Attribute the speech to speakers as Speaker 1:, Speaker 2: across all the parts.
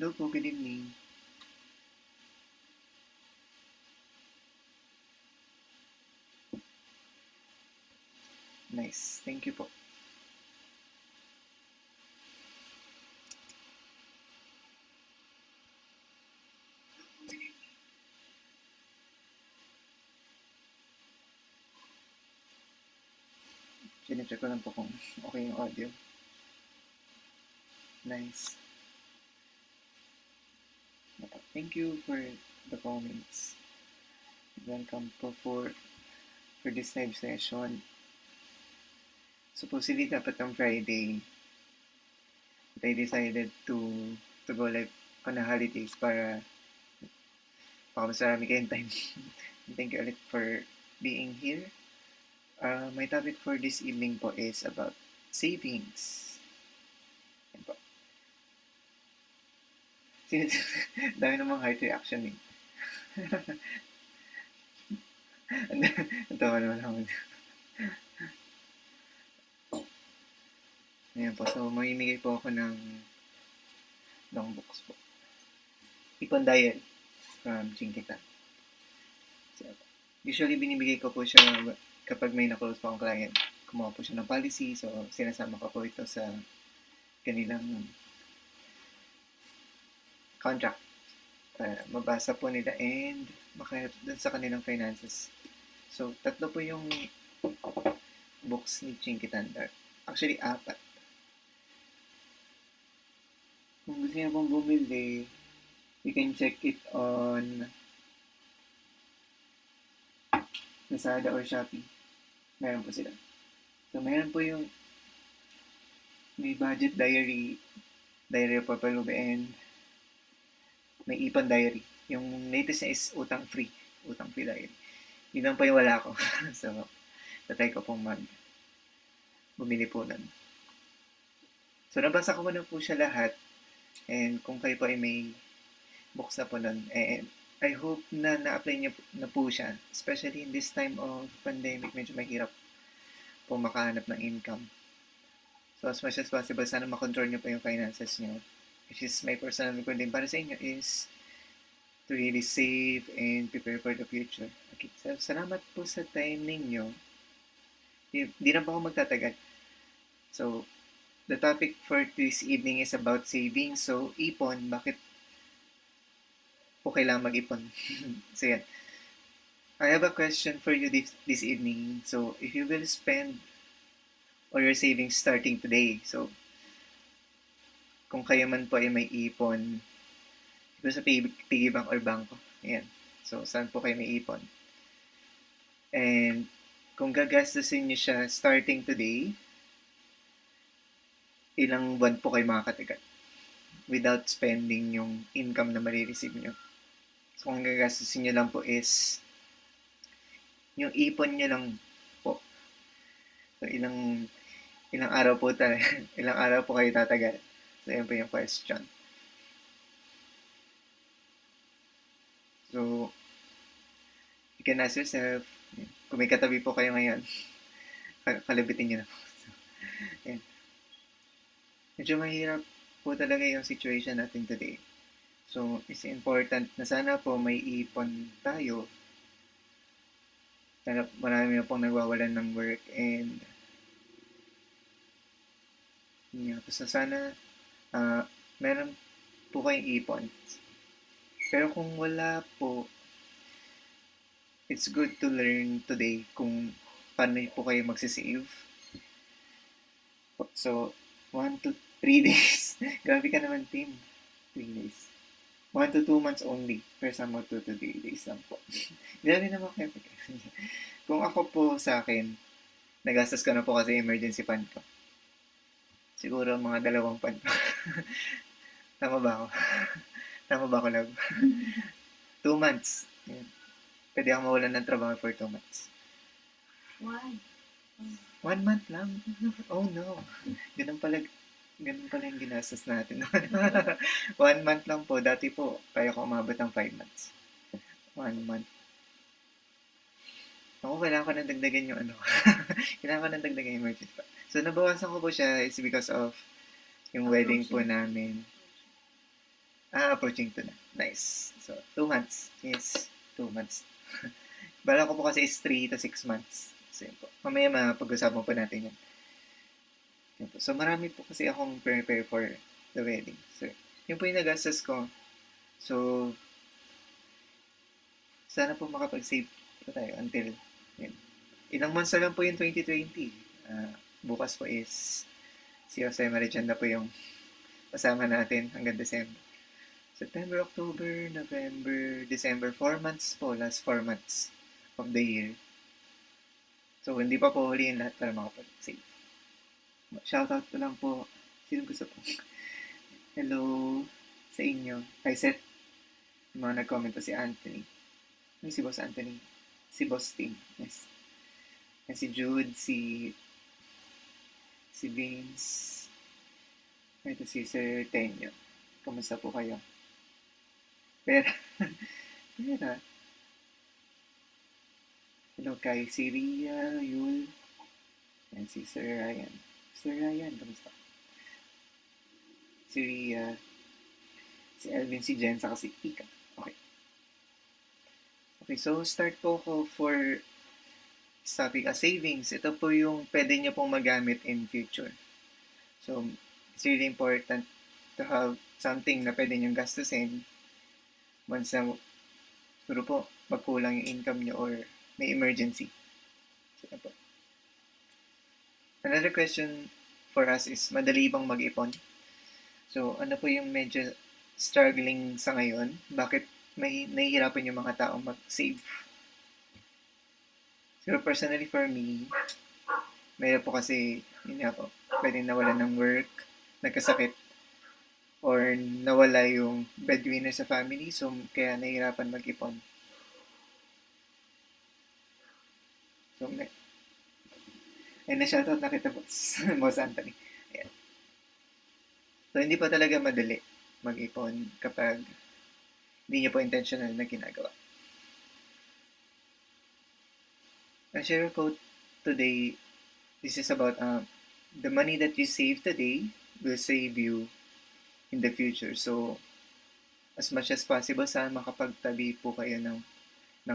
Speaker 1: Hello po, good evening. Nice. Thank you po. Sinecheck ko lang po kung okay yung audio. Nice. Thank you for the comments. Welcome po for this live session. Supposedly dapat on Friday, but I decided to go live on the holidays para mas marami kayong time. Thank you ulit for being here. My topic for this evening po is about savings. Yan po. Dami namang heart reaction eh. Ang tawa naman ako. Ayan po, so mamimigay po ako ng books po. Ipon Dial from Chinkitan. So, usually binibigay ko po siya kapag may na-close po akong client. Kumuha po siya ng policy, so sinasama ko po ito sa kanilang contract para mabasa po nila and makahelp dun sa kanilang finances. So, 3 po yung books ni Chinkitan. Actually, 4. Kung gusto niyo pong bumili, you can check it on Lazada or Shopee. Meron po sila. So, meron po yung may budget diary of Purple Ube, and may Ipon Diary. Yung latest niya is utang free diary. Yun lang po yung wala ko. So, tatry ko pong bumili po nun. So, nabasa ko na po siya lahat. And kung kayo po ay may books na po nun, I hope na na-apply niyo na po siya. Especially in this time of pandemic, medyo mahirap po makahanap ng income. So, as much as possible, sana makontrol niyo po yung finances niyo. Which is my personal goal din para sa inyo is to really save and prepare for the future. Okay, so salamat po sa time ninyo. Di na po ako magtatagal. So, the topic for this evening is about saving. So, ipon, bakit po kailangan mag-ipon? So, yan. I have a question for you this evening. So, if you will spend all your savings starting today, so, kung kayo man po ay may ipon, ito sa piggy bank or bangko, ayan. So, saan po kayo may ipon? And, kung gagastusin niyo siya starting today, ilang buwan po kayo makakatagal without spending yung income na marireceive nyo. So, kung gagastusin nyo lang po is yung ipon nyo lang po. So, ilang araw po ilang araw po kayo tatagal. So, yun po yung question. So, you can ask yourself, kung may katabi po kayo ngayon, kalabitin nyo na po. So, yan. Medyo mahirap po talaga yung situation natin today. So, it's important na sana po may ipon tayo. Marami na pong nagwawalan ng work and so sana meron po kayong ipon. Pero kung wala po, it's good to learn today kung paano po kayo magsisave. So, 1 to 3 days. Grabe ka naman, team. 3 days. 1 to 2 months only. Per some 2 to 3 days lang po. Grabe naman kayo. Kung ako po sa akin, nagastos ko na po kasi emergency fund ko. Siguro mga 2 fund ko. Tama ba ako? Tama ba ako, love? 2 months. Yan. Pwede ako mawalan ng trabaho for 2 months. 1 month lang? Oh no. Ganun pala yung ginastos natin. 1 month lang po. Dati po, kaya ko umabot ng 5 months. 1 month. Ako, kailangan ko nang dagdagan yung kailangan ko nang dagdagan yung emergency fund. So, nabawasan ko po siya is because of yung wedding po namin. Approaching to na. Nice. So, 2 months. Yes, 2 months. Bala ko po kasi is 3 to 6 months. So, yun po. Mamaya mapag-usapan po natin yan. Yun po. So, marami po kasi akong prepare for the wedding. So, yun po yung nagastos ko. So, sana po makapag-save po tayo until yun. Ilang months na lang po yung 2020. Bukas po is si Jose Marichan na po yung kasama natin hanggang December. September, October, November, December. 4 months po. Last 4 months of the year. So, hindi pa po huli yung lahat para makapag-save. Shoutout ko lang po. Sino gusto po? Hello sa inyo. Hi, Seth. Yung mga nag-comment po si Anthony. Ano si Boss Anthony? Si Boss Tim. Yes. And si Jude, si Vince. Ito si Sir Tenyo. Kamusta po kayo? Pera. Pera. Hello kay si Ria, Yul. And si Sir Ryan. Sir Ryan, kamusta? Si Ria. Si Elvin, si Jen, saka si Ika. Okay. Okay, so start po ko for topic savings. Ito po yung pwede nyo pong magamit in future. So, it's really important to have something na pwede nyo gastusin once na siguro po magkulang yung income nyo or may emergency. So, po. Another question for us is, madali bang mag-ipon? So, ano po yung medyo struggling sa ngayon? Bakit may nahihirapan yung mga taong mag-save? So, personally for me, mayroon po kasi, yun nga po, pwedeng nawalan ng work, nagkasakit, or nawala yung breadwinner sa family, so kaya nahihirapan mag-ipon. So, na-shoutout na kita, Boss Anthony. Ayan. So, hindi pa talaga madali mag-ipon kapag hindi nyo po intentional na ginagawa. Ang share quote today, this is about the money that you save today will save you in the future. So, as much as possible, sana makapagtabi po kayo ng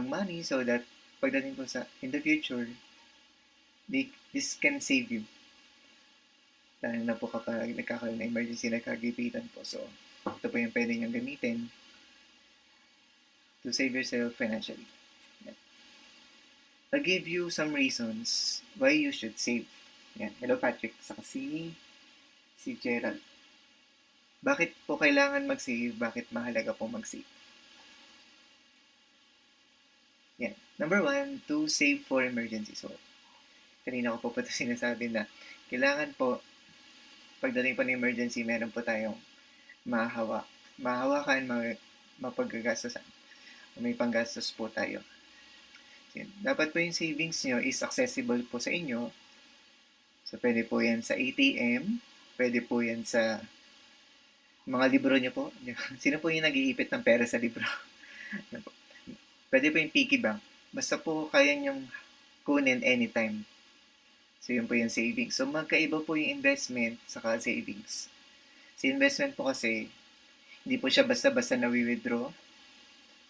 Speaker 1: money so that pagdating po sa in the future, this can save you. Lalo na po kapag nagkakaroon ng emergency, nagkagipitan po. So, ito po yung pwede nyo gamitin to save yourself financially. Yan. I'll give you some reasons why you should save. Yan. Hello Patrick, saka si Gerald. Bakit po kailangan mag-save? Bakit mahalaga po mag-save? Yan. Number 1, to save for emergency. So, kanina ko po ito sinasabi na kailangan po, pagdating po ng emergency, meron po tayong mahahawakan, mapagagastosan. May panggastos po tayo. Yan. Dapat po yung savings nyo is accessible po sa inyo. So, pwede po yan sa ATM, pwede po yan sa mga libro nyo po. Sino po yung nag-iipit ng pera sa libro? Pwede po yung piggy bank. Basta po kaya nyong kunin anytime. So, yun po yung savings. So, magkaiba po yung investment saka savings. Sa investment po kasi, hindi po siya basta-basta na-withdraw.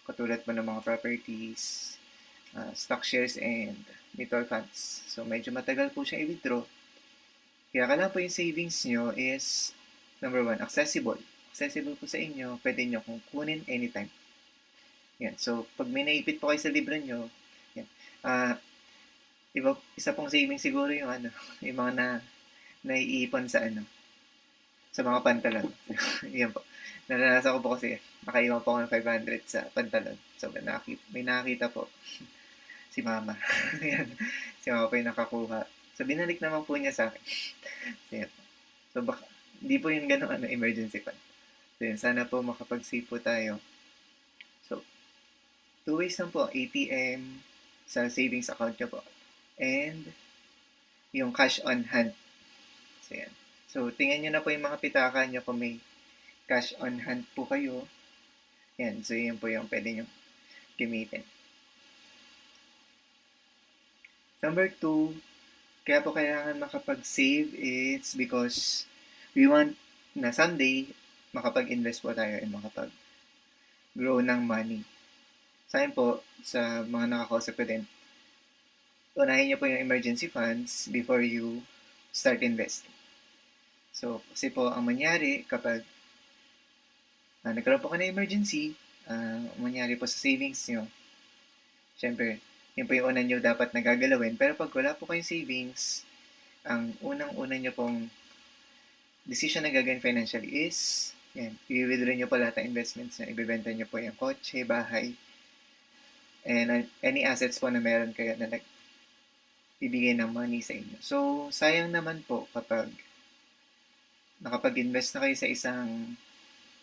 Speaker 1: Katulad po ng mga properties, stock shares, and mutual funds. So, medyo matagal po siya i-withdraw. Kaya kailangan po yung savings nyo is number 1, accessible. Accessible po sa inyo, pwede nyo kung kunin anytime. Yan. So, pag may naipit po kayo sa libro nyo, yan. Isa pong saving siguro yung yung mga naiipon sa sa mga pantalon. Yan po. Naranasan ko po kasi, nakaiwan po ako ng 500 sa pantalon. So, may nakakita po si Mama. Yan. Si Mama po yung nakakuha. So, binalik naman po niya sa akin. So, baka, hindi po yung gano'ng emergency fund. So, yun, sana po makapag-save po tayo. So, 2 ways lang po. ATM sa savings account nyo po. And, yung cash on hand. So, yan. So, tingnan nyo na po yung mga pitaka nyo kung may cash on hand po kayo. Yan. So, yun po yung pwede nyo gamitin. Number 2, kaya po kailangan makapag-save is because we want na someday makapag-invest po tayo and makapag-grow ng money. Sa akin po, sa mga nakakausap ko din, unahin niyo po yung emergency funds before you start investing. So, kasi po ang mangyari kapag nagkaroon po ka ng emergency, mangyari po sa savings nyo, syempre, yun po yung una nyo dapat nagagalawin. Pero pag wala po kayong savings, ang unang-una nyo pong decision na gagawin financially is, i-withdraw nyo po lahat ng investments na ibibenta nyo po yung kotse, bahay, and any assets po na meron kayo na ibigay ng money sa inyo. So, sayang naman po kapag nakapag-invest na kayo sa isang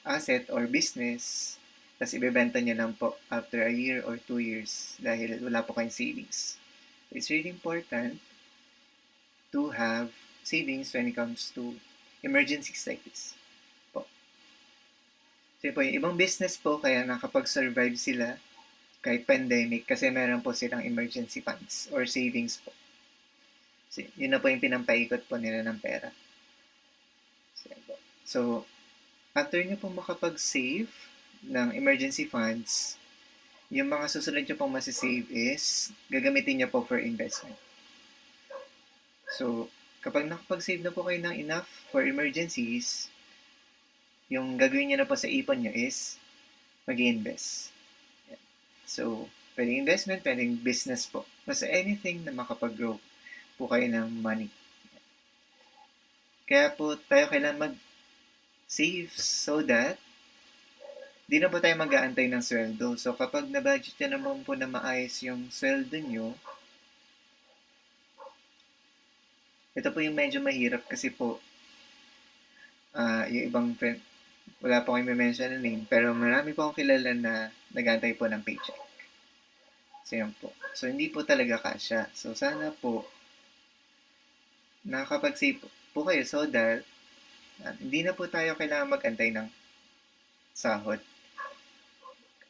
Speaker 1: asset or business, tapos ibebenta nyo lang po after a year or 2 years dahil wala po kayong savings. It's really important to have savings when it comes to emergencies like this po. So po, yung ibang business po kaya nakapag-survive sila kahit pandemic kasi meron po silang emergency funds or savings po. So, yun na po yung pinampaikot po nila ng pera. So, after nyo pong makapag-save ng emergency funds, yung mga susunod nyo pong masisave is gagamitin nyo po for investment. So, kapag nakapag-save na po kayo ng enough for emergencies, yung gagawin nyo na po sa ipon nyo is mag-invest. So, pwedeng investment, pwedeng business po. Basta anything na makapag-grow po kayo ng money. Kaya po tayo kailangan mag-save so that di na po tayo mag-aantay ng sweldo. So, kapag na-budget nyo naman po na maayos yung sweldo nyo, ito po yung medyo mahirap kasi po, yung ibang friend, wala po kayo may-mention na name, pero marami po akong kilala na nag-aantay po ng paycheck. So, yan po. So, hindi po talaga kasya. So, sana po, nakakapag-save po kayo so that hindi na po tayo kailangan mag-antay ng sahod.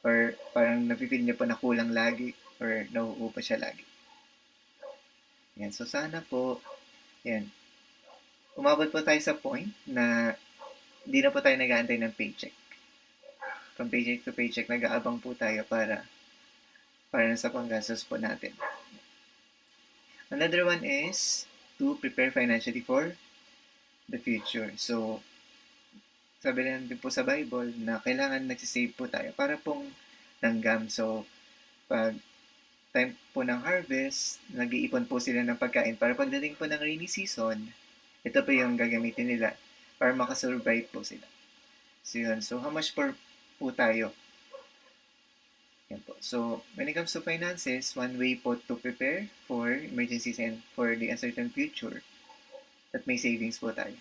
Speaker 1: Or parang napipil niyo po na kulang lagi or nauupa siya lagi. Yan. So, sana po, yan. Umabot po tayo sa point na hindi na po tayo nag-aantay ng paycheck. From paycheck to paycheck, nag-aabang po tayo para sa panggastos po natin. Another one is to prepare financially for the future. So, sabi lang din po sa Bible na kailangan nagsisave po tayo para pong langgam. So, pag time po ng harvest, nag-iipon po sila ng pagkain para pagdating po ng rainy season, ito po yung gagamitin nila para makasurvive po sila. So, yun. So, how much po tayo? Yan po. So, when it comes to finances, one way po to prepare for emergencies and for the uncertain future, that may savings po tayo.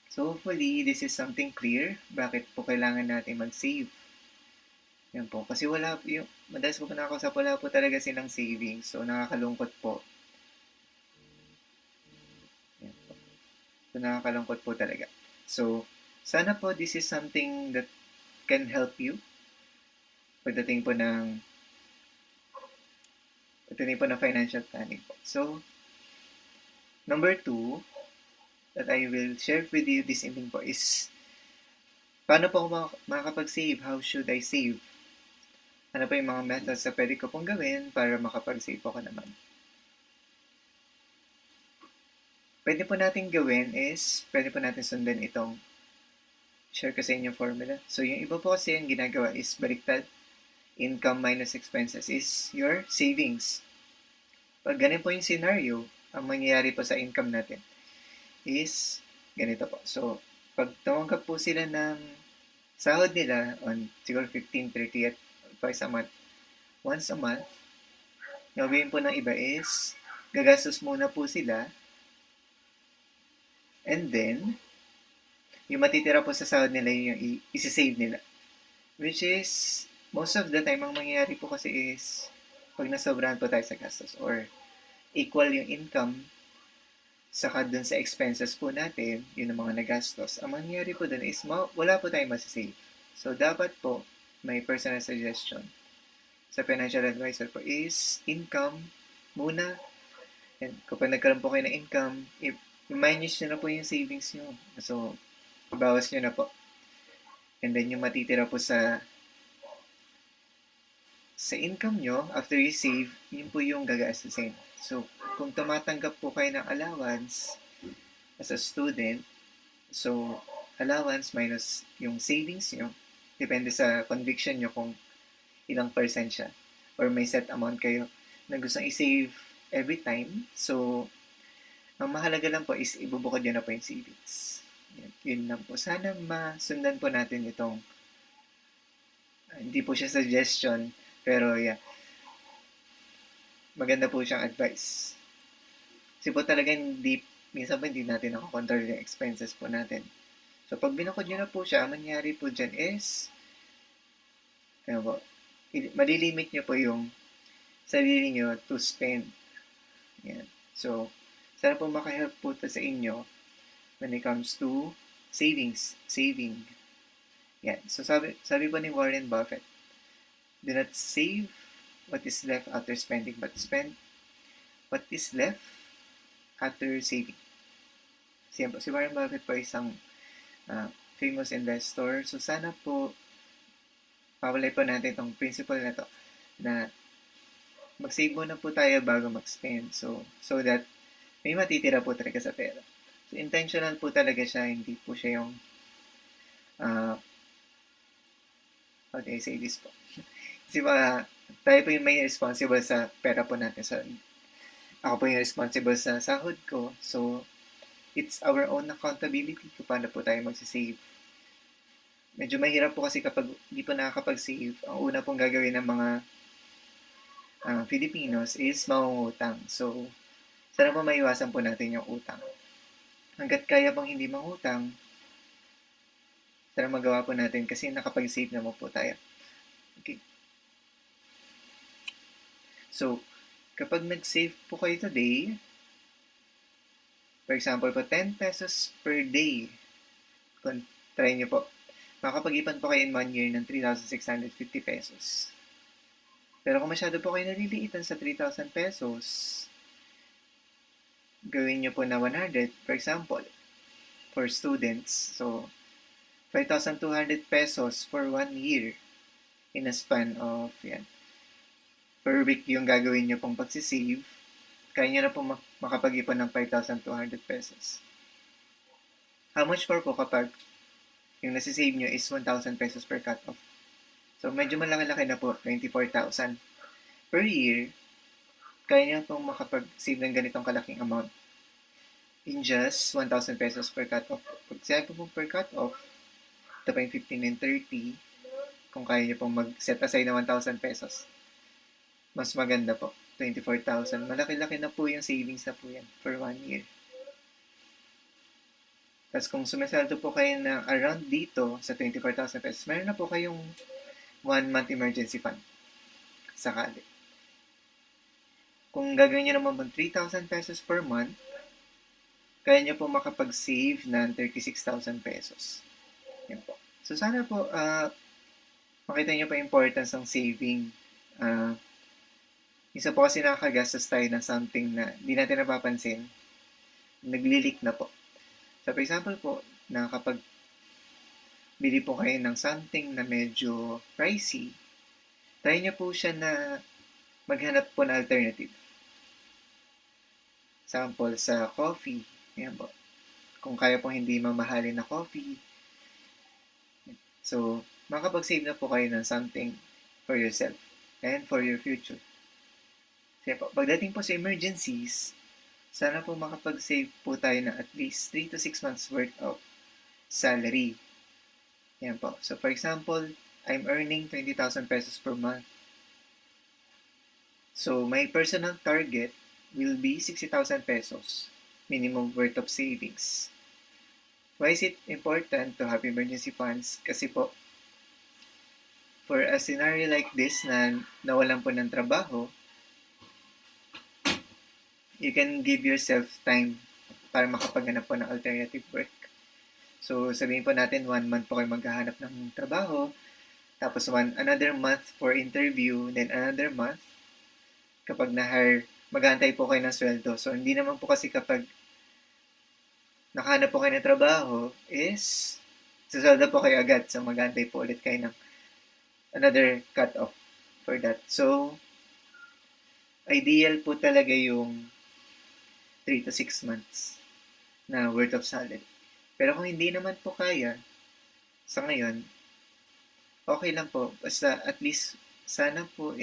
Speaker 1: So, hopefully, this is something clear. Bakit po kailangan natin mag-save? Yan po. Kasi madalas po nakakausap, wala po talaga silang savings. So, nakakalungkot po. Yan po. So, nakakalungkot po talaga. So, sana po this is something that can help you pagdating po ng financial planning po. So, number 2, that I will share with you this evening po is paano po ako makakapag-save? How should I save? Ano pa yung mga methods na pwede ko pong gawin para makapag-save ako naman? Pwede po natin gawin is, pwede po natin sundan itong share ko sa inyo formula. So, yung iba po kasi yung ginagawa is baliktad. Income minus expenses is your savings. Pag ganun po yung scenario, ang mangyayari po sa income natin is ganito po. So, pag tumanggap po sila ng sahod nila on siguro 15, 30 at twice a month, once a month, gagawin po ng iba is gagastos muna po sila and then yung matitira po sa sahod nila yung isi-save nila. Which is, most of the time, ang mangyayari po kasi is pag nasobrahan po tayo sa gastos or equal yung income saka dun sa expenses po natin, yun ang mga nagastos, ang mangyayari po dun is wala po tayong masasave. So, dapat po, may personal suggestion sa financial advisor po is income muna. And kapag nagkaroon po kayo ng income, i-minus nyo na po yung savings nyo. So, ibawas nyo na po. And then yung matitira po sa income nyo, after you save, yun po yung gagastusin. So, kung tumatanggap po kayo ng allowance as a student, so, allowance minus yung savings nyo, depende sa conviction nyo kung ilang percent siya. Or may set amount kayo na gustong i-save every time. So, ang mahalaga lang po is ibubukod nyo na po yung savings. Yun lang po. Sana masundan po natin itong hindi po siya suggestion, pero yeah, maganda po siyang advice. Kasi po talaga minsan po hindi natin nakakontrol yung expenses po natin. So, pag binukod nyo na po siya, ang mangyari po dyan is, ano po, malilimit nyo po yung sarili nyo to spend. Yan. So, sana po makahelp po ito sa inyo when it comes to saving. Yan. So, sabi po ni Warren Buffett, do not save what is left after spending, but spend what is left after saving. Si Warren Buffett po isang famous investor. So, sana po pawalay po natin itong principle na to na mag-save muna po tayo bago mag-spend. So that may matitira po talaga sa pera. So, intentional po talaga siya. Hindi po siya yung how do I say this po? Kasi tayo po yung may responsible sa pera po natin. So, ako po yung responsible sa sahod ko. So, it's our own accountability kung paano po tayo magsisave. Medyo mahirap po kasi kapag di po nakakapag-save. Ang una pong gagawin ng mga Filipinos is mangungutang. So, sana po maiwasan po natin yung utang. Hanggat kaya pang hindi mangutang, sana magawa po natin kasi nakapag-save naman po tayo. Okay. So, kapag nag-save po kayo today, for example po, 10 pesos per day, try nyo po, makakapag-ipan po kayo in 1 year ng 3,650 pesos. Pero kung masyado po kayo naliliitan sa 3,000 pesos, gawin nyo po na 100, for example, for students. So, 5,200 pesos for 1 year in a span of, yan, per week yung gagawin nyo pong pagsisave, kaya nyo na po makapag-ipon ng 5,200 pesos. How much more po kapag yung nasisave nyo is 1,000 pesos per cut-off? So, medyo malaki-laki na po, 24,000 per year, kaya nyo pong makapag-save ng ganitong kalaking amount in just 1,000 pesos per cut-off. Pag sabi po per cut-off, ito pa yung 15 and 30, kung kaya nyo pong mag-set aside na 1,000 pesos. Mas maganda po, 24,000. Malaki-laki na po yung savings na po yan for 1 year. Tapos kung sumisaldo po kayo na around dito sa 24,000 pesos, meron na po kayong 1-month emergency fund. Sakali. Kung gagawin nyo naman po 3,000 pesos per month, kaya nyo po makapag-save ng 36,000 pesos. Yan po. So, sana po, makita nyo pa importance ng saving. Isa po kasi nakakagastos tayo ng something na di natin napapansin. Nagli-leak na po. So, for example po, na kapag bili po kayo ng something na medyo pricey, try nyo po siya na maghanap po na alternative. Sample sa coffee. Yan po. Kung kaya pong hindi mamahalin na coffee. So, makapag-save na po kayo ng something for yourself and for your future. Kaya po, pagdating po sa emergencies, sana po makapag-save po tayo na at least 3 to 6 months worth of salary. Yan po. So, for example, I'm earning 20,000 pesos per month. So, my personal target will be 60,000 pesos minimum worth of savings. Why is it important to have emergency funds? Kasi po, for a scenario like this na nawalan po ng trabaho, you can give yourself time para makapaghanap po ng alternative work. So, sabihin po natin, 1 month po kayo maghahanap ng trabaho, tapos another month for interview, then another month, kapag na-hire, mag-aantay po kayo ng sweldo. So, hindi naman po kasi kapag nakahanap po kayo ng trabaho is Sasalda po kayo agad. So, mag-antay po ulit kayo ng another cut-off for that. So, ideal po talaga yung 3 to 6 months na worth of salary. Pero kung hindi naman po kaya, sa ngayon, okay lang po. Basta at least, sana po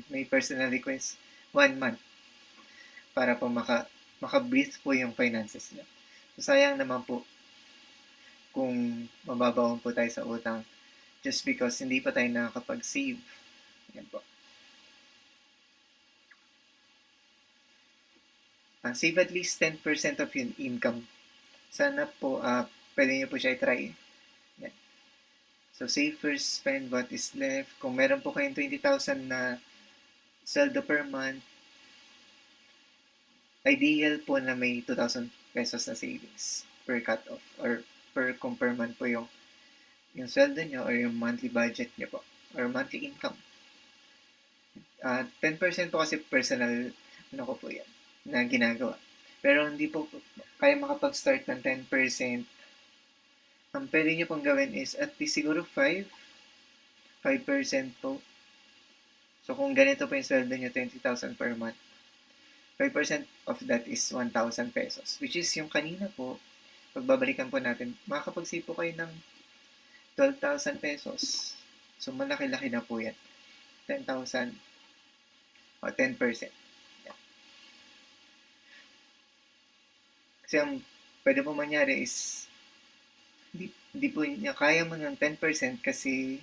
Speaker 1: may personal request 1 month para po maka-breathe po yung finances niya. So, sayang naman po kung mababawan po tayo sa utang just because hindi pa tayo nakakapag-save. Yan po. Save at least 10% of your income. Sana po, pwede nyo po siya i-try. Yan. So, save first, spend what is left. Kung meron po kayong 20,000 na sweldo per month, ideal po na may 2,000 pesos na savings per cut-off or kung per month po yung sweldo nyo or yung monthly budget nyo po or monthly income. 10% po kasi personal ko po yan na ginagawa. Pero hindi po kaya makapag-start ng 10%. Ang pwede nyo pong gawin is at least siguro 5% po. So kung ganito po yung sweldo nyo, 20,000 per month, 5% of that is 1,000 pesos. Which is yung kanina po, pagbabalikan po natin, makakapag-save po kayo ng 12,000 pesos. So malaki-laki na po yan. 10,000 o 10%. Yan. Kasi ang pwede po mangyari is hindi po niya kaya mo ng 10% kasi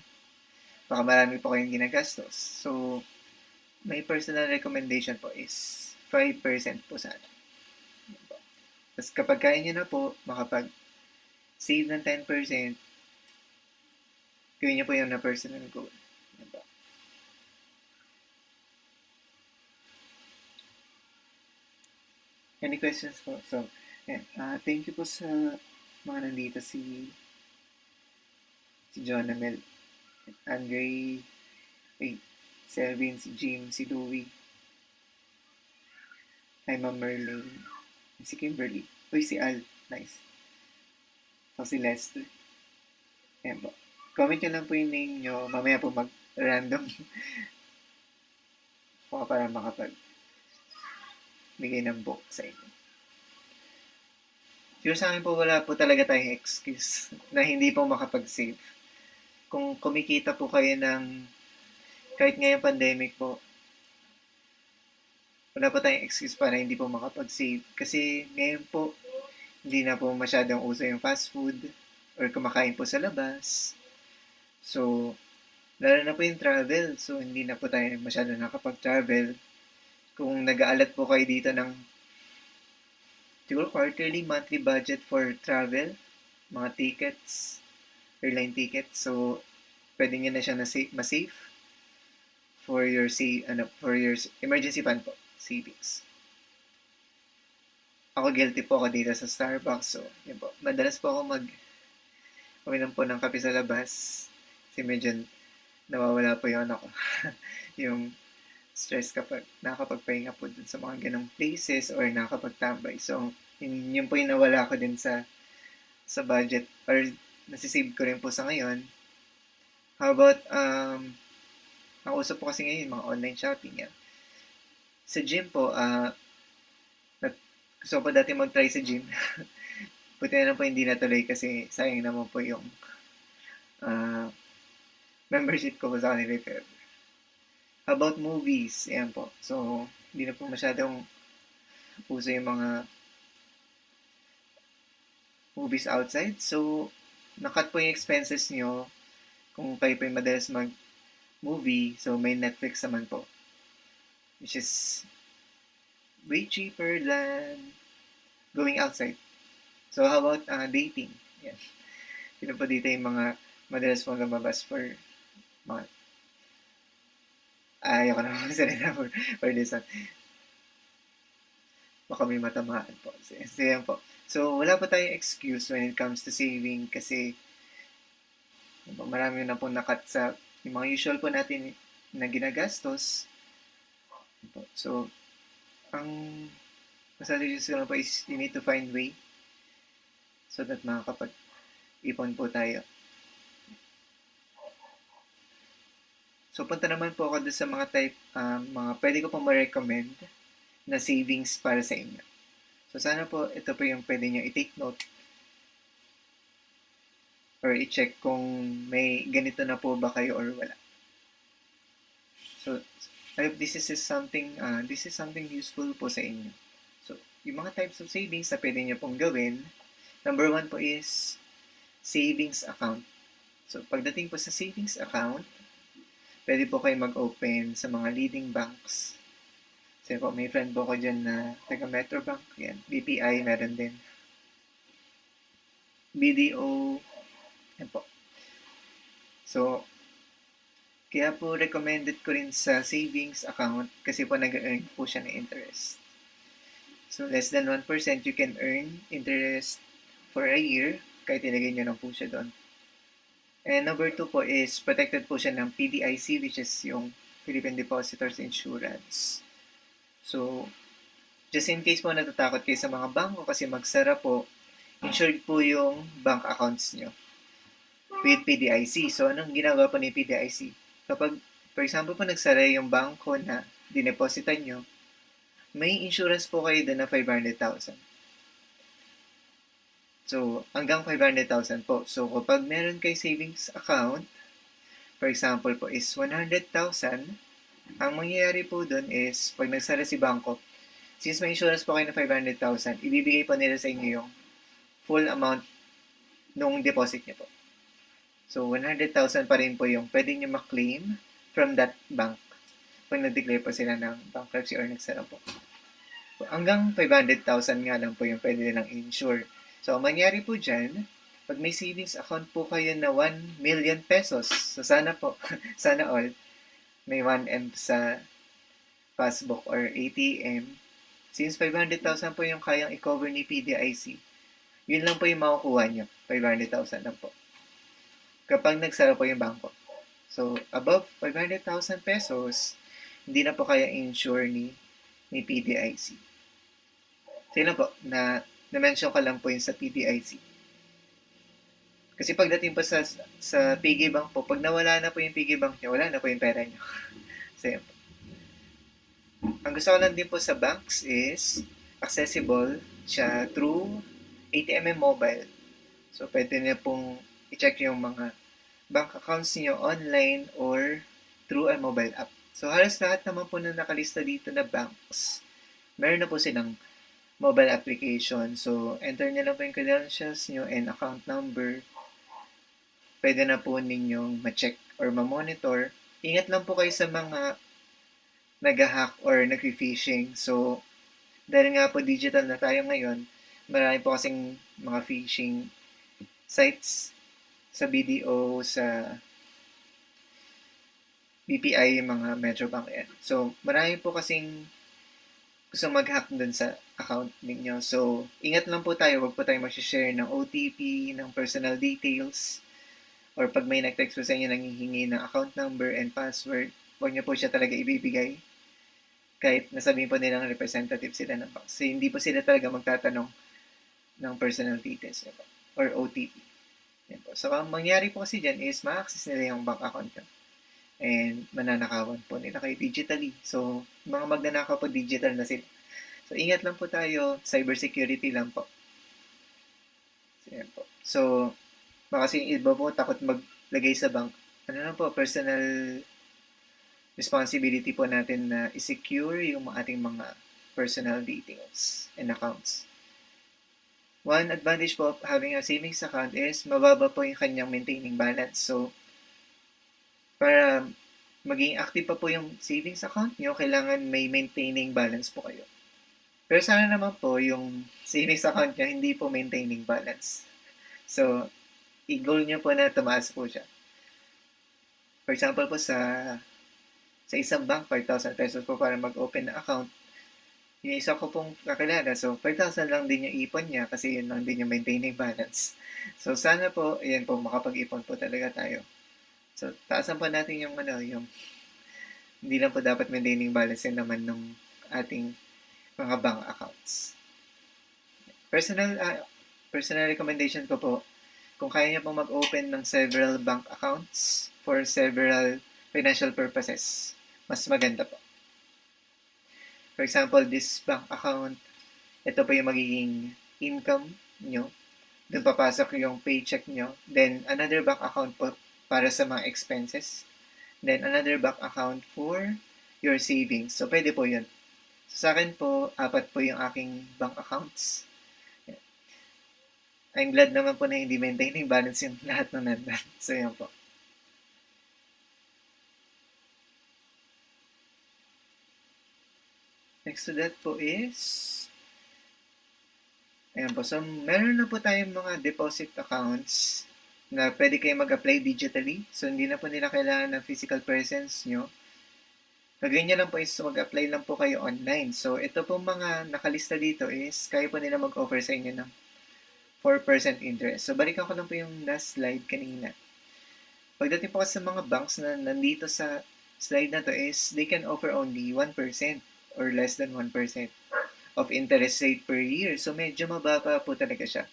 Speaker 1: baka marami po kayong ginagastos. So, may personal recommendation po is 5% po sana. Tapos kapag kaya nyo na po makapag-save ng 10%, gawin nyo po yung na personal goal. Any questions po? So, thank you po sa mga nandito si John Amel, Andre, si Elvin, si Jim, si Louie, hi Ma'am Merlin, si Kimberly, si Al, nice. So, si Lester. Ayan po. Comment nyo lang po yung name nyo, mamaya po mag-random para bigay ng book sa inyo. Siguro sa akin po wala po talaga tayong excuse na hindi po makapag-save. Kung kumikita po kayo ng kahit ngayong pandemic po, wala po tayong excuse para hindi po makapag-save. Kasi ngayon po, hindi na po masyadong uso yung fast food or kumakain po sa labas. So, lalo na po yung travel. So, hindi na po tayo masyadong nakapag-travel. Kung nag-aalat po kayo dito ng siguro quarterly, monthly budget for travel, mga tickets, airline tickets. So, pwede nyo na siya ma-save for your emergency fund po, savings. Ako guilty po ako dito sa Starbucks. So, yun po. Madalas po ako uminom po ng kape sa labas. Kasi medyo nawawala po yung yung stress kapag nakakapagpahinga po dun sa mga ganong places or nakakapagtambay. So, yun po yung nawala ko din sa budget or nasisave ko rin po sa ngayon. How about, ang usap po kasi ngayon, mga online shopping yan. Sa gym po, gusto ko dati mag-try sa gym. Buti na lang po hindi natuloy kasi sayang naman po yung membership ko sa kanila. How about movies? Ayan po. So, hindi na po masyadong uso yung mga movies outside. So, nakat po yung expenses nyo kung kayo po yung madalas mag-movie. So, may Netflix naman po. Which is way cheaper than going outside. So, how about dating? Yan. Sino po dito yung mga madalas pong lumabas for mga ayoko na magsalita for this one. Baka may matamaan po. So, yan po. So, wala pa tayong excuse when it comes to saving kasi marami na po nakat sa yung mga usual po natin na ginagastos. So, ang masasuggest ko na po is you need to find way so that makakapag-ipon po tayo So, punta naman po ako doon sa mga mga pwede ko pong ma-recommend na savings para sa inyo. So, sana po ito po yung pwede nyo i-take note or i-check kung may ganito na po ba kayo or wala. So, I hope this is something useful po sa inyo. So, yung mga types of savings na pwede nyo pong gawin, number 1 po is savings account. So, pagdating po sa savings account, pwede po kayo mag-open sa mga leading banks. Kasi po, may friend po ko dyan na taga Metro Bank. Yan, BPI, meron din. BDO, yan po. So, kaya po recommended ko rin sa savings account kasi po nag-earn po siya ng interest. So, less than 1% you can earn interest for a year kahit ilagay nyo lang po siya doon. And number 2 po is protected po siya ng PDIC, which is yung Philippine Depositors Insurance. So, just in case po natatakot kayo sa mga bangko kasi magsara po, insured po yung bank accounts nyo with PDIC. So, anong ginagawa po ni PDIC? Kapag, for example po, nagsara yung bangko na dinepositan nyo, may insurance po kayo doon na 500,000. So, hanggang 500,000 po. So, kapag meron kayo savings account, for example po is 100,000, ang mangyayari po doon is, pag nagsara si bangko, since may insurance po kayo na 500,000, ibibigay po nila sa inyo yung full amount nung deposit niyo po. So, 100,000 pa rin po yung pwede nyo ma-claim from that bank pag nag-declare po sila ng bankruptcy or nagsara po. Hanggang 500,000 nga lang po yung pwede nilang insure. So, ang mangyari po dyan, pag may savings account po kayo na 1 million pesos, so sana po, sana all, may 1M sa passbook or ATM, since 500,000 po yung kayang i-cover ni PDIC, yun lang po yung makukuha nyo, 500,000 lang po. Kapag nagsara po yung bangko. So, above 500,000 pesos, hindi na po kaya insure ni PDIC. Sino po, na-mention ko lang po yung sa PDIC. Kasi pagdating po sa piggy bank po, pag nawala na po yung piggy bank nyo, wala na po yung pera nyo. So, yun po. Ang gusto ko lang din po sa banks is accessible siya through ATM Mobile. So, pwede na pong i-check yung mga bank accounts niyo online or through a mobile app. So, halos lahat naman po na nakalista dito na banks, meron na po silang mobile application. So, enter nyo lang po yung credentials nyo and account number. Pwede na po ninyong ma-check or ma-monitor. Ingat lang po kayo sa mga nag-hack or nag-phishing. So, dahil nga po digital na tayo ngayon, marami po kasing mga phishing sites sa BDO, sa BPI, mga Metro Bank yan. So, marami po kasing gusto mag-hack dun sa account ninyo. So, ingat lang po tayo. Huwag po tayo mag-share ng OTP, ng personal details, or pag may nag-text po sa inyo nanghihingi ng account number and password, huwag niyo po siya talaga ibibigay. Kahit nasabihin po nilang representative sila ng bank. So, hindi po sila talaga magtatanong ng personal details niyo po, or OTP. Yan po. So, ang mangyari po kasi dyan is ma-access nila yung bank account nyo. And mananakawan po nila kayo digitally. So, mga magnanakaw po digital na sila. So, ingat lang po tayo. Cybersecurity lang po. So, yan po. So, baka kasi iba po takot maglagay sa bank. Ano lang po, personal responsibility po natin na i-secure yung ating mga personal details and accounts. One advantage po of having a savings account is mababa po yung kanyang maintaining balance. So, para maging active pa po yung savings account nyo, kailangan may maintaining balance po kayo. Pero sana naman po yung savings account nyo hindi po maintaining balance. So, i-goal nyo po na tumaas po siya. For example po sa isang bank, 5,000 pesos po para mag-open na account. Yung isa ko pong kakilala, so 5,000 lang din yung ipon niya kasi yun lang din yung maintaining balance. So, sana po, ayan po, makapag-ipon po talaga tayo. So, taasan po natin yung hindi lang po dapat maintaining balance yun naman ng ating mga bank accounts. Personal recommendation ko po, kung kaya niyo pong mag-open ng several bank accounts for several financial purposes, mas maganda po. For example, this bank account, ito po yung magiging income nyo. Doon papasok yung paycheck nyo. Then, another bank account po para sa mga expenses. Then, another bank account for your savings. So, pwede po yun. So, sa akin po, 4 po yung aking bank accounts. I'm glad naman po na hindi maintaining balance yung lahat ng nandun. So, yun po. Next to that po is, ayan po. So, meron na po tayong mga deposit accounts na pwede kayo mag-apply digitally. So, hindi na po nila kailangan ng physical presence nyo. Gagawin nyo lang po is mag-apply lang po kayo online. So, ito po mga nakalista dito is kaya po nila mag-offer sa inyo ng 4% interest. So, balikan ko lang po yung last slide kanina. Pagdating po sa mga banks na nandito sa slide na to is they can offer only 1% or less than 1% of interest rate per year. So, medyo mababa po talaga siya.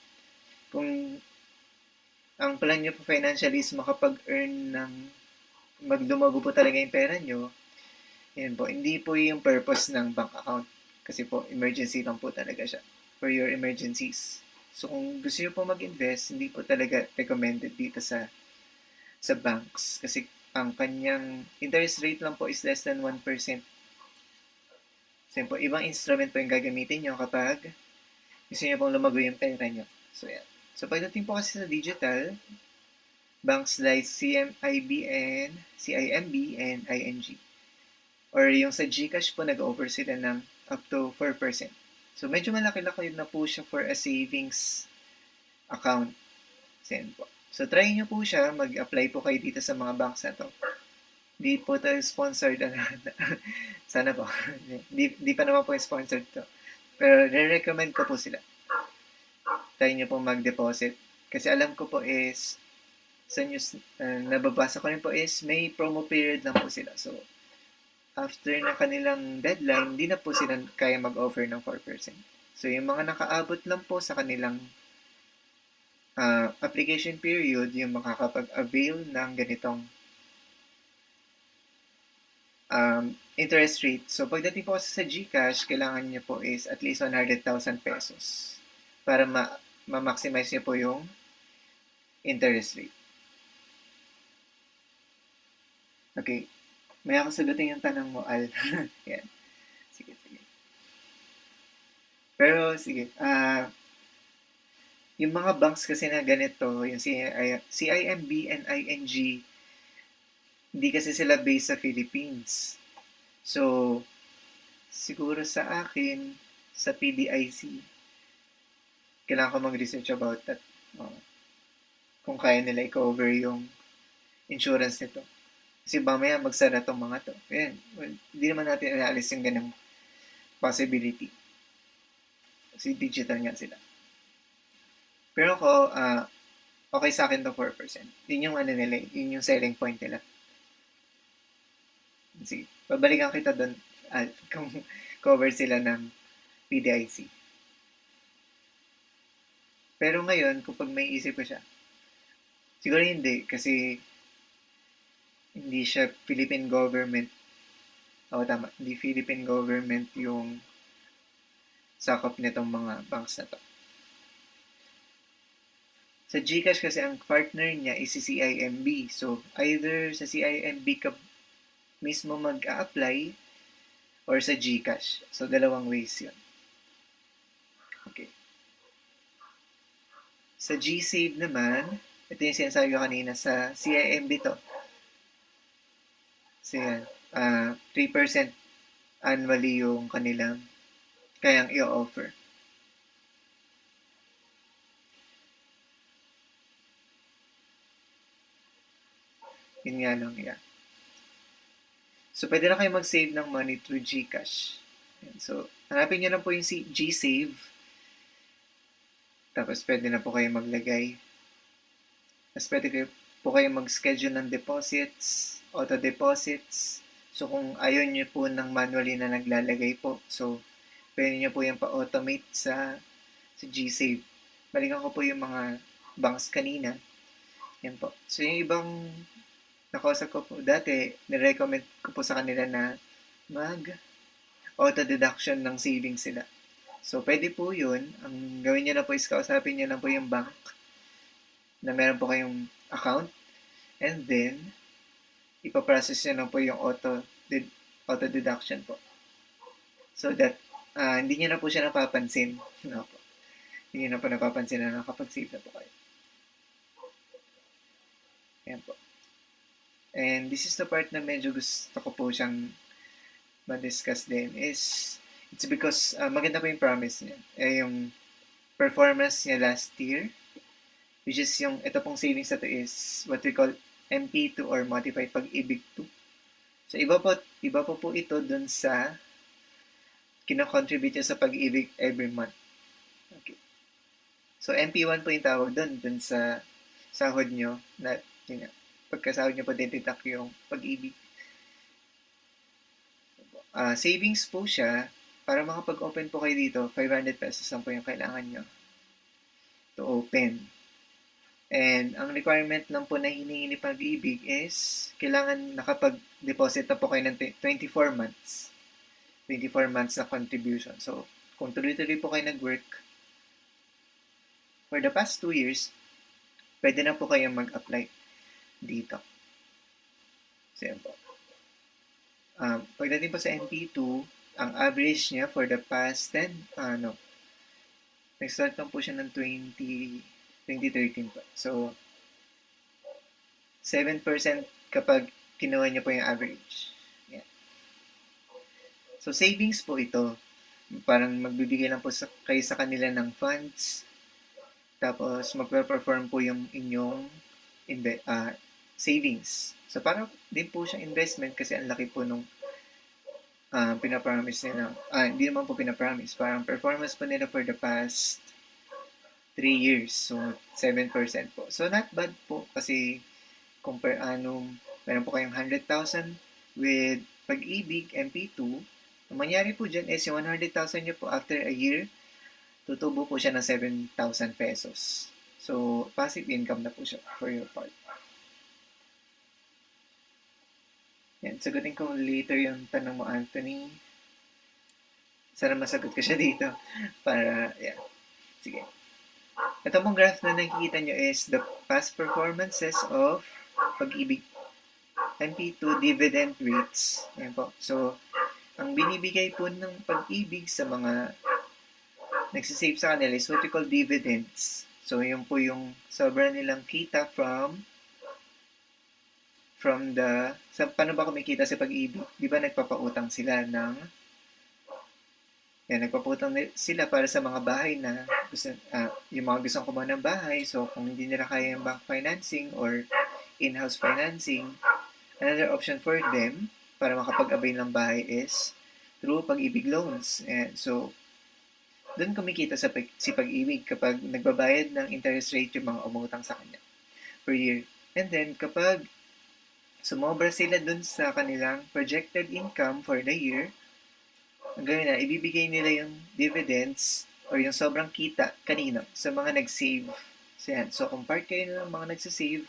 Speaker 1: Kung ang plan nyo po financially is makapag-earn ng maglumago po talaga yung pera nyo, yan po, hindi po yung purpose ng bank account. Kasi po, emergency lang po talaga siya for your emergencies. So, kung gusto nyo po mag-invest, hindi po talaga recommended dito sa banks. Kasi ang kanyang interest rate lang po is less than 1%. So, po, ibang instrument po yung gagamitin nyo kapag gusto nyo pong lumago yung pera nyo. So, yan. So, pagdating po kasi sa digital, banks like CIMB, and ING. Or yung sa GCash po, nag-offer sila ng up to 4%. So, medyo malaki-laki na po siya for a savings account. So, yan po. So, try nyo po siya. Mag-apply po kayo dito sa mga banks na to. Di po tayo sponsored. Sana po. di pa naman po yung sponsored to. Pero, re-recommend ko po sila. Try nyo po mag-deposit. Kasi alam ko po is, sa news, nababasa ko rin po is, may promo period lang po sila. So, after na kanilang deadline, hindi na po sila kaya mag-offer ng 4%. So, yung mga nakaabot lang po sa kanilang application period, yung makakapag-avail ng ganitong interest rate. So, pagdating po sa GCash, kailangan niyo po is at least 100,000 pesos para ma-maximize niyo po yung interest rate. Okay. May ako sagutin yung tanong mo, Al. Yan. Sige. Pero, sige. Yung mga banks kasi na ganito, yung CIMB and ING, hindi kasi sila based sa Philippines. So, siguro sa akin, sa PDIC, kailangan ko mag-research about that. Kung kaya nila i-cover yung insurance nito. Kasi mamaya magsara tong mga to. Ayan, hindi naman natin inaalis yung ganang possibility. Kasi digital nga sila. Pero ako, okay sa akin to 4%. Yun yung nila, yun yung selling point nila. Sige, pabalikan kita doon kung cover sila ng PDIC. Pero ngayon, kapag may isip ko siya, siguro hindi, kasi hindi siya Philippine government. Tama. Hindi Philippine government yung sakop nitong mga banks na to. Sa GCash kasi ang partner niya is si CIMB. So, either sa CIMB ka mismo mag-a-apply or sa GCash. So, dalawang ways yun. Okay. Sa GSave naman, ito yung sinasabi ko kanina, sa CIMB to. So, yan. 3% annually yung kanilang kayang i-offer. Yun nga lang, yeah. So, pwede na kayo mag-save ng money through GCash. So, hanapin nyo lang po yung GSave. Tapos, pwede na po kayo maglagay. Tapos, pwede po kayo mag-schedule ng deposits, auto-deposits. So, kung ayaw nyo po ng manually na naglalagay po, so, pwede nyo po yung pa-automate sa GSave. Balikan ko po yung mga banks kanina. Yan po. So, yung ibang nakausap ko po dati, nirecommend ko po sa kanila na mag auto deduction ng savings sila. So, pwede po yun. Ang gawin nyo na po is kausapin nyo na po yung bank na meron po kayong account. And then, ipaprocess nyo na po yung auto deduction po. So that, hindi nyo na po siya napapansin. No po. Hindi nyo na po napapansin na nakapag-save na po kayo. Ayan po. And this is the part na medyo gusto ko po siyang ma-discuss din is it's because maganda po yung promise niya. Yung performance niya last year, which is yung ito pong savings na to is what we call MP2 or Modified Pag-ibig 2. So iba po ito dun sa kino-contribute niya sa Pag-ibig every month. Okay. So MP1 po yung tawag dun sa sahod nyo na yun nga, pagkasahod nyo po detitak yung Pag-ibig. Savings po siya. Para makapag-open po kayo dito, 500 pesos lang po yung kailangan nyo to open. And ang requirement lang po na hinihingi ni Pag-ibig is kailangan nakapag-deposit na po kayo ng 24 months. 24 months na contribution. So, kung tuloy-tuloy po kayo nag-work for the past 2 years, pwede na po kayong mag-apply dito. So, yan po. Pagdating po sa MP2, ang average niya for the past 10, nag-start lang po siya ng 2013 pa. So, 7% kapag kinuha niya po yung average. Yeah. So, savings po ito. Parang magbibigay lang po kayo sa kanila ng funds. Tapos, magpe-perform po yung inyong savings. So, parang din po siyang investment kasi ang laki po nung pinapromise nila. Hindi naman po pinapromise. Parang performance po nila for the past 3 years. So, 7% po. So, not bad po kasi meron po kayong 100,000 with Pag-ibig, MP2. Ang mangyari po dyan is yung 100,000 nyo po after a year, tutubo po siya ng 7,000 pesos. So, passive income na po siya for your part. Yan, sagutin ko later yung tanong mo, Anthony. Sana masagot ko siya dito. Para, yeah. Sige. Ito mong graph na nakikita nyo is the past performances of Pag-ibig MP2 dividend rates. Yan po. So, ang binibigay po ng Pag-ibig sa mga nagsisave sa kanila is what we call dividends. So, yun po yung sobra nilang kita from paano ba kumikita sa Pag-ibig? Di ba nagpapautang sila nagpapautang sila para sa mga bahay na yung mga gustong kumuha ng bahay. So, kung hindi nila kaya yung bank financing or in-house financing, another option for them para makapag-avail ng bahay is through Pag-ibig loans. And so, doon kumikita si Pag-ibig kapag nagbabayad ng interest rate yung mga umutang sa kanya per year. And then, kapag sumobra sila dun sa kanilang projected income for the year, ang gawin na, ibibigay nila yung dividends or yung sobrang kita kanino sa mga nag-save. So, kung part kayo ng mga nagsasave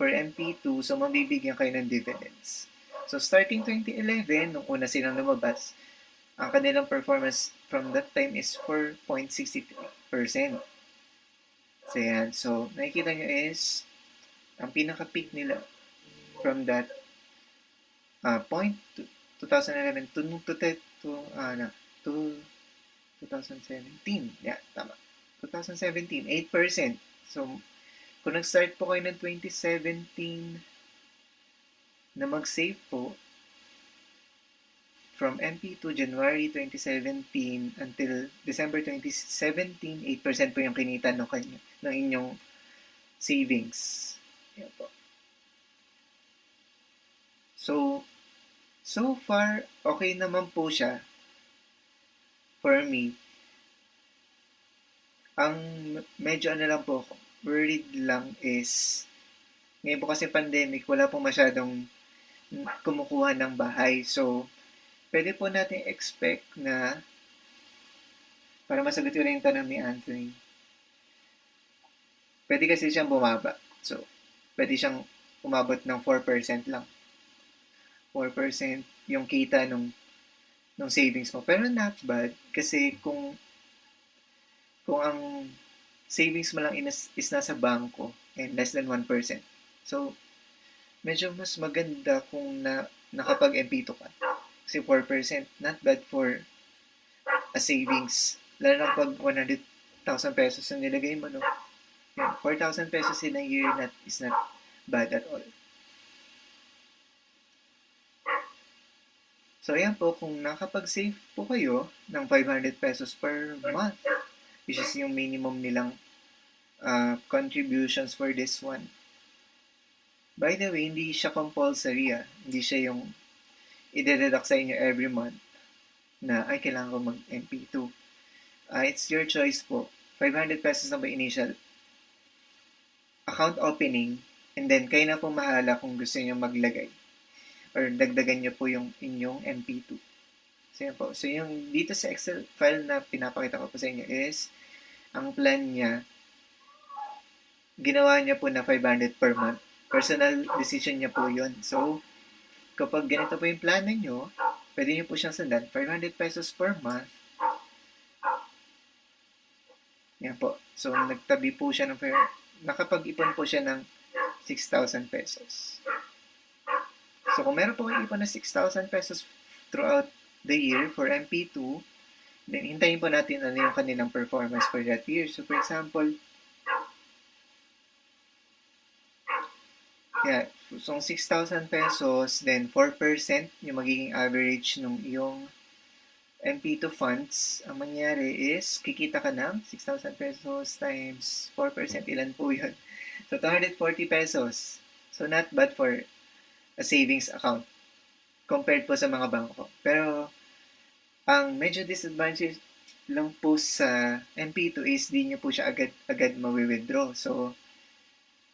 Speaker 1: for MP2, so mabibigyan kayo ng dividends. So, starting 2011, nung una silang lumabas, ang kanilang performance from that time is 4.63%. So, nakikita nyo is, ang pinaka-peak nila from that point 2011 to 2017. Yeah, tama. 2017, 8%. So, kung nag-start po kayo ng 2017 na mag-save po, from MP2 January 2017 until December 2017, 8% po yung kinita ng inyong savings. Yan po. So far, okay naman po siya for me. Ang medyo lang po ako, worried lang is, ngayon po kasi pandemic, wala po masyadong kumukuha ng bahay. So, pwede po natin expect na, para masagot ko rin yung tanong ni Anthony, pwede kasi siyang bumaba. So, pwede siyang umabot ng 4% lang. 4% yung kita nung savings mo. Pero not bad kasi kung ang savings mo lang is nasa bangko and less than 1%. So, medyo mas maganda kung nakapag-MP2 ka. Kasi 4%, not bad for a savings. Lalo na pag 100,000 pesos ang nilagay mo, no? Yan, 4,000 pesos in a year is not bad at all. So, ayan po, kung nakapag-save po kayo ng 500 pesos per month, which is yung minimum nilang contributions for this one. By the way, hindi siya compulsory. Hindi siya yung i-deduct sa inyo every month na, ay, kailangan ko mag-MP2. It's your choice po. 500 pesos na ba initial account opening, and then kayo na po mahala kung gusto niyo maglagay or dagdagan niyo po yung inyong MP2. So, yan po. So, yung dito sa Excel file na pinapakita ko po sa inyo is, ang plan niya, ginawa niya po na 500 per month. Personal decision niya po yun. So, kapag ganito po yung plano niyo, pwede niyo po siyang sundan. 500 pesos per month. Yan po. So, nagtabi po siya nakapag-ipon po siya ng 6,000 pesos. So, kung meron po kayo ipon na 6,000 pesos throughout the year for MP2, then hintayin po natin ano yung kanilang performance for that year. So, for example, so 6,000 pesos, then 4% yung magiging average ng iyong MP2 funds. Ang mangyari is, kikita ka ng 6,000 pesos times 4%. Ilan po yun? So, 240 pesos. So, not bad for a savings account compared po sa mga bangko. Pero, ang medyo disadvantage lang po sa MP2 is di nyo po siya agad mawi-withdraw. So,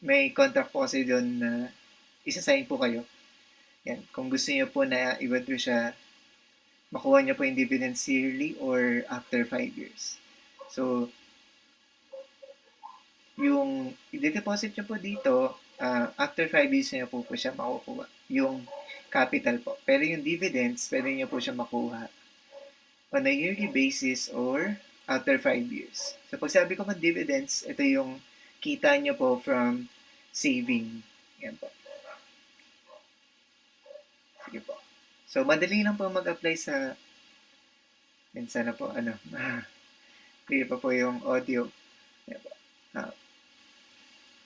Speaker 1: may contract po kasi doon na isa-sign po kayo. Yan. Kung gusto niyo po na i-withdraw siya, makuha niyo po yung dividends yearly or after 5 years. So, yung i-deposit niyo po dito, after 5 years niyo po siya makukuha. Yung capital po. Pero yung dividends, pwede niyo po siya makuha on a yearly basis or after 5 years. So, pag sabi ko ng dividends, ito yung kita niyo po from saving. Yan po. Sige po. So, madali lang po mag-apply sa sana po, clear pa po yung audio. Yan po.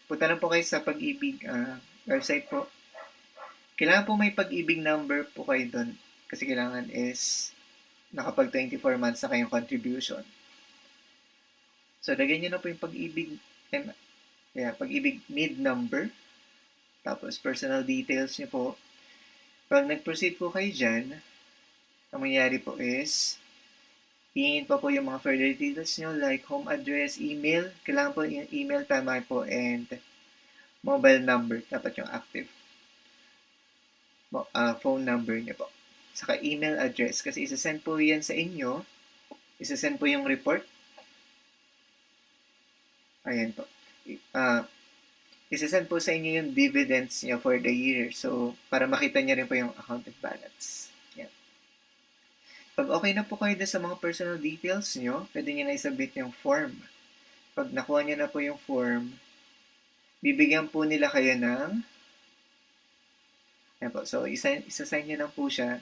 Speaker 1: Punta lang po kayo sa Pag-ibig website po. Kailangan po may Pag-ibig number po kayo doon. Kasi kailangan is nakapag 24 months na kayong contribution. So, lagyan nyo na po yung Pag-ibig Pag-ibig NID number. Tapos, personal details nyo po. Pag nag-proceed po kayo dyan, ang mangyari po is, hingin pa po yung mga further details nyo like home address, email. Kailangan po yung email tama po and mobile number. Dapat yung active. Phone number nyo po. Saka email address. Kasi isa-send po yan sa inyo. Isa-send po yung report. Ayan po. Isa-send po sa inyo yung dividends nyo for the year. So, para makita nyo rin po yung accounting balance. Yan. Pag okay na po kayo sa mga personal details nyo, pwede nyo na isubmit yung form. Pag nakuha nyo na po yung form, bibigyan po nila kayo ng yan po. So, isa-sign nyo lang po siya.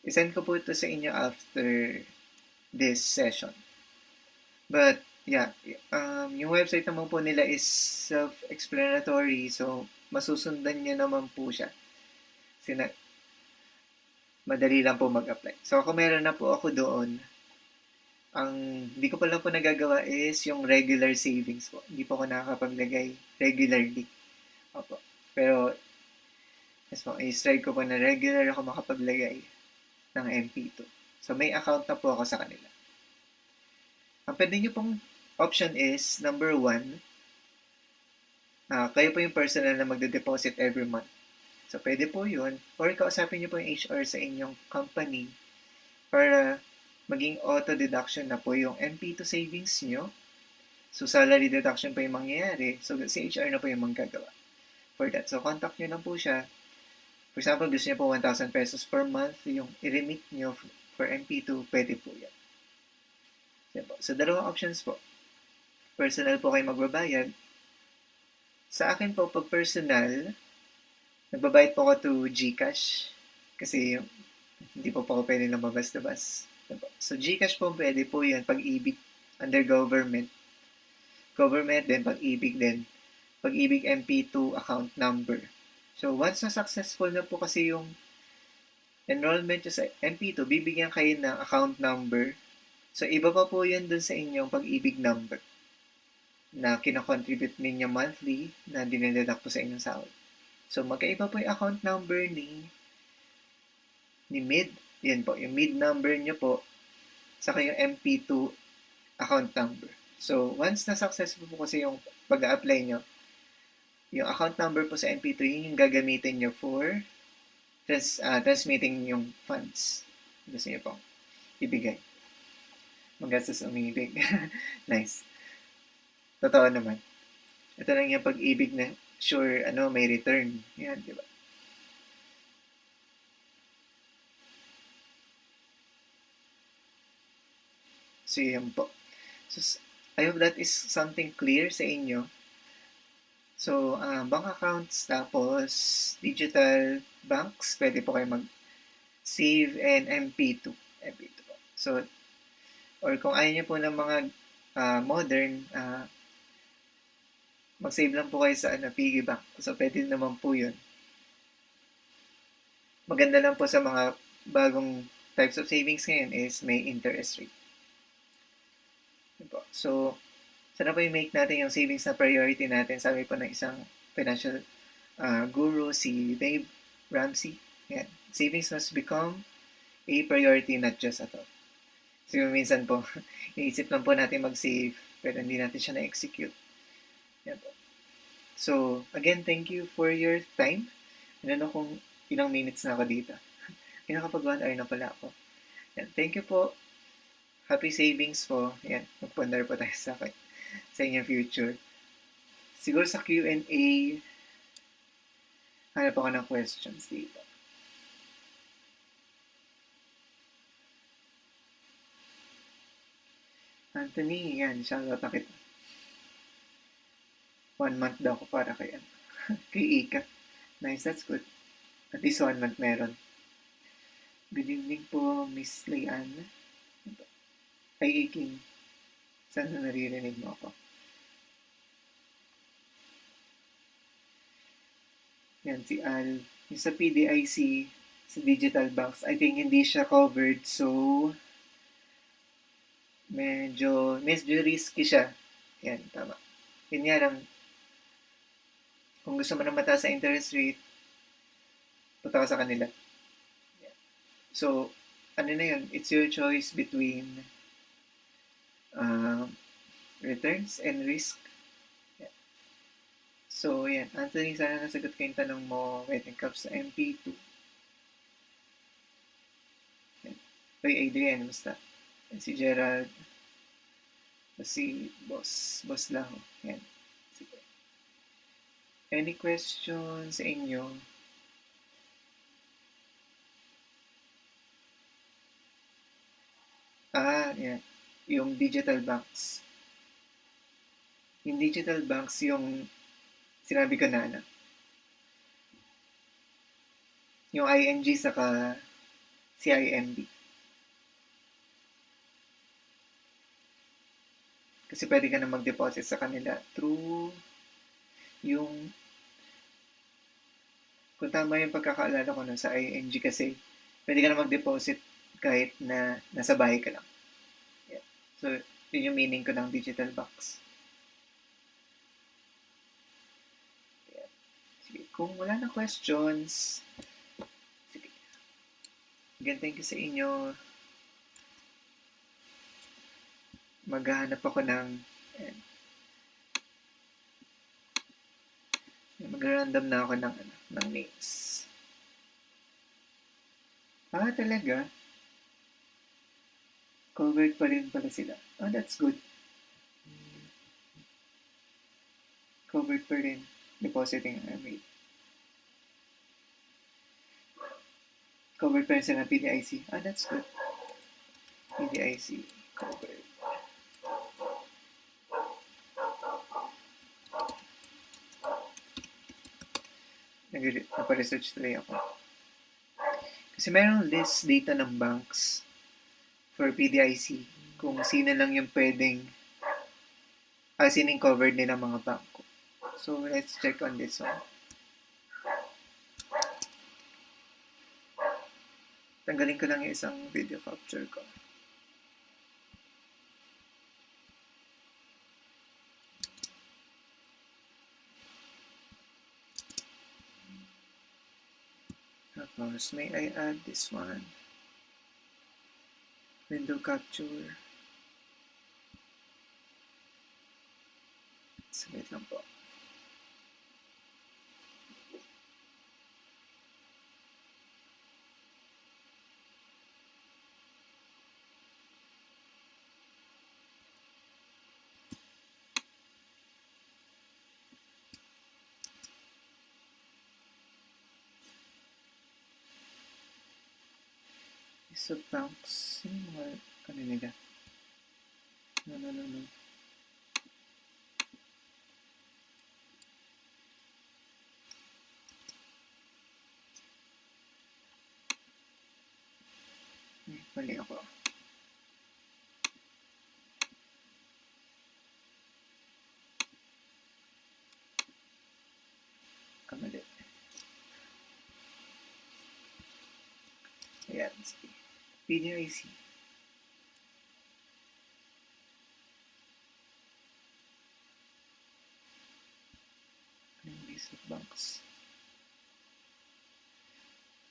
Speaker 1: I-send ko po ito sa inyo after this session. But, yung website naman po nila is self-explanatory. So, masusundan nyo naman po siya. Kasi madali lang po mag-apply. So, kung meron na po ako doon, ang hindi ko pa lang po nagagawa is yung regular savings po. Hindi po ako nakakapaglagay regularly. Opo. Pero, yes po, i-strike ko po na regular ako makapaglagay ng MP2. So, may account na po ako sa kanila. Ang pwede nyo pong option is, number 1, kayo po yung personal na magde-deposit every month. So, pwede po yun. Or kausapin nyo po yung HR sa inyong company para maging auto-deduction na po yung MP2 savings nyo So, salary deduction pa yung mangyayari. So, si HR na po yung manggagawa for that. So, contact nyo lang po siya. For example, gusto niyo po 1,000 pesos per month yung i-remit nyo for MP2, pwede po yan. Yan po. So, dalawang options po. Personal po kayo magbabayad. Sa akin po, pag personal, nagbabayad po ako to GCash. Kasi hindi po ako pwede lumabas-labas. So, GCash po pwede po yun. Pag-ibig, under government. Government, then pag-ibig din. Pag-ibig MP2 account number. So, once na successful na po kasi yung enrollment sa MP2, bibigyan kayo ng account number. So, iba pa po yun dun sa inyong pag-ibig number na kinakontribute ninyo monthly na dinededuct po sa inyong sahod. So, magkaiba po yung account number ni MID. Yan po, yung MID number nyo po saka yung MP2 account number. So, once na successful po kasi yung pag-a-apply nyo, yung account number po sa MP2, yun yung gagamitin nyo for transmitting yung funds. Gusto nyo po ibigay. Magastos umibig. Nice. Totoo naman. Ito lang yung pag-ibig na sure, may return. Yan, di ba? So, yun po. So, I hope that is something clear sa inyo. So, bank accounts, tapos digital banks, pwede po kayo mag-save and MP2. MP2 po. So, or kung ayaw nyo po ng mga modern, mag-save lang po kayo sa piggy bank. So, pwede naman po yun. Maganda lang po sa mga bagong types of savings ngayon is may interest rate. So, sana po i-make natin yung savings na priority natin. Sabi po ng isang financial guru, si Dave Ramsey. Yan. Savings must become a priority, not just a thought. So, minsan po, iisip lang po natin mag-save, pero hindi natin siya na-execute. Yan po. So, again, thank you for your time. Ano kung ilang minutes na ako dito. Nakapag 1 hour na pala ako. Yan. Thank you po. Happy savings po. Yan. Magpundar po tayo sa inyong future. Siguro sa Q&A, hanap ako ng questions dito. Anthony, yan. Shoutout na kita. 1 month daw ko para kay Ika. Nice, that's good. At least 1 month meron. Good evening po, Miss Leanne. Ay, Iking. Sana naririnig mo ako. Yan, si Al. Yung sa PDIC, sa digital banks, I think hindi siya covered. So, medyo risky siya. Yan, tama. Yun nga lang, kung gusto mo na mataas sa interest rate, punta ka sa kanila. So, na yun? It's your choice between returns and risk. Yeah. So, yan. Anthony, sana nasagot ko yung tanong mo when it comes to MP2. Yan. Oy, Adrian, basta. Yan, si Gerald. Si Boss lang. Yan. Sige. Any questions sa inyo? Yan. Yung digital banks. Yung digital banks, yung sinabi ko na, yung ING saka CIMB. Kasi pwede ka na mag-deposit sa kanila through yung, kung tama yung pagkakaalala ko sa ING kasi, pwede ka na mag-deposit kahit na nasa bahay ka lang. Yeah. So, yun yung meaning ko ng digital box. Yeah. Sige, kung wala na questions, sige. Again, thank you sa inyo. Maghahanap ako ng mag-random na ako ng names. Talaga? Covered pa rin pala sila. Oh, that's good. covered pa rin. Depositing rate. Covered pa rin sila ng PDIC. That's good. PDIC covered. Napa-research tuloy ako. Kasi mayroong list data ng banks for PDIC kung sino lang yung pwedeng sino yung covered nila mga bangko. So, let's check on this one. Tanggalin ko lang yung isang video capture ko. Tapos, may I add this one? Window capture. Saglit lang po. So, banks, yung mga, ano nila? No. Mali ako. Mali. Ayan, sige. PDIC. Ano yung list of banks?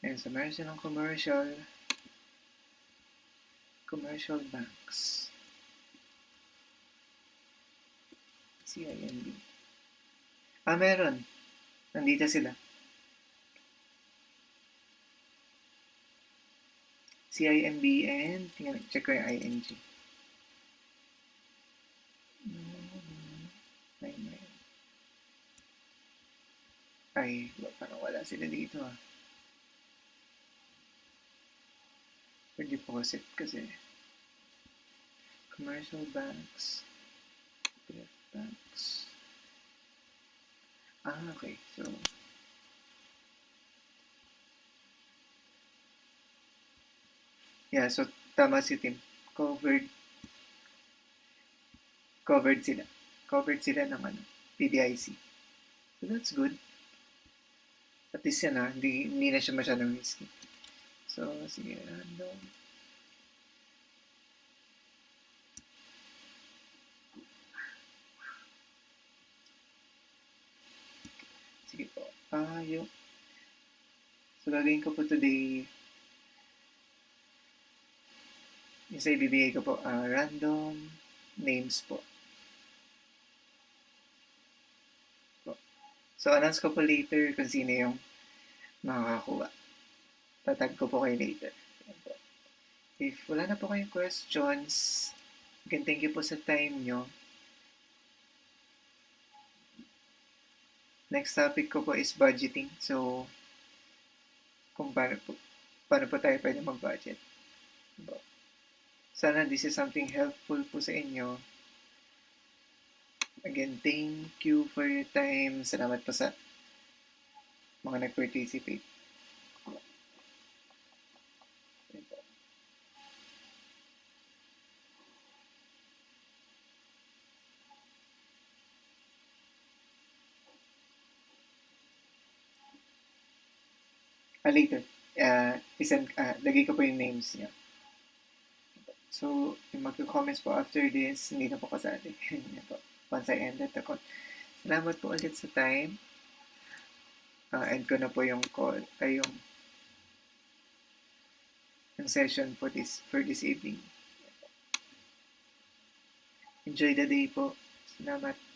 Speaker 1: Ayan, so meron silang commercial banks. CIMB. Meron. Nandito sila. CIMB and check ko yung ING. Ay, parang wala sila dito For deposit kasi. Commercial banks. Banks. Okay. So, yeah, so tama si Tim. Covered sila. Covered sila ng PDIC. So that's good. At least yan hindi na siya masyadong risky. So, sige, random. Sige po. So, gagawin ko po today, yung sa ibibigay ko po, random names po. So, announce ko po later kung sino yung makakakuha. Tatag ko po kayo later. If wala na po kayong questions, again, thank you po sa time nyo. Next topic ko po is budgeting. So, kung paano po tayo pwede mag-budget. Sana this is something helpful po sa inyo. Again, thank you for your time. Salamat po sa mga nag-participate. Later, lagay ko po yung names niya. So, yung mag-comments po after this, hindi na po kasali. Once I ended the call. Salamat po ulit sa time. End ko na po yung call, yung session for this evening. Enjoy the day po. Salamat.